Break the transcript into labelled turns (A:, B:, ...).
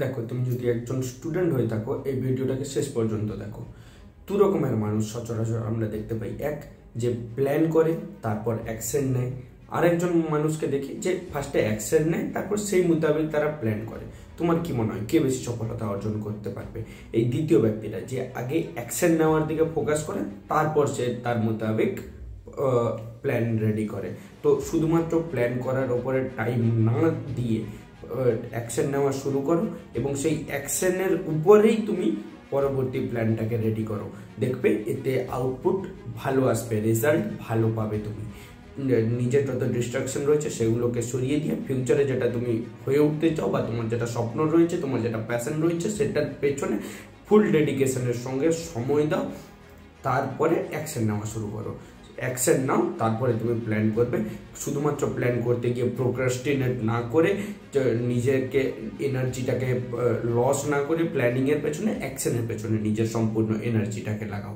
A: দেখো, তুমি যদি একজন স্টুডেন্ট হয়ে থাকো এই ভিডিওটাকে শেষ পর্যন্ত দেখো। দু রকমের মানুষ সচরাচর আমরা দেখতে পাই। এক, যে প্ল্যান করে তারপর অ্যাকশন নেয়। আরেকজন মানুষকে দেখি যে ফার্স্টে অ্যাকশন নেয় তারপর সেই মোতাবেক তারা প্ল্যান করে। তোমার কি মনে হয় কে বেশি সফলতা অর্জন করতে পারবে? এই দ্বিতীয় ব্যক্তিটা, যে আগে অ্যাকশন নেওয়ার দিকে ফোকাস করে তারপর সে তার মোতাবেক প্ল্যান রেডি করে। তো শুধুমাত্র প্ল্যান করার ওপরে টাইম না দিয়ে অ্যাকশন নেওয়া শুরু করো এবং সেই অ্যাকশনের উপরেই তুমি পরবর্তী প্ল্যানটাকে রেডি করো। দেখবে এতে আউটপুট ভালো আসবে, রেজাল্ট ভালো পাবে। তুমি নিজের যত ডিস্ট্রাকশন রয়েছে সেগুলোকে সরিয়ে দিয়ে ফিউচারে যেটা তুমি হয়ে উঠতে চাও বা তোমার যেটা স্বপ্ন রয়েছে, তোমার যেটা প্যাশন রয়েছে, সেটার পেছনে ফুল ডেডিকেশনের সঙ্গে সময় দাও। তারপরে অ্যাকশন নেওয়া শুরু করো। অ্যাকশন নাও, তারপরে তুমি প্ল্যান করবে। শুধুমাত্র প্ল্যান করতে গিয়ে প্রোক্রাস্টিনেট না করে, নিজেকে এনার্জিটাকে লস না করে প্ল্যানিংয়ের পেছনে, অ্যাকশনের পেছনে নিজের সম্পূর্ণ এনার্জিটাকে লাগাও।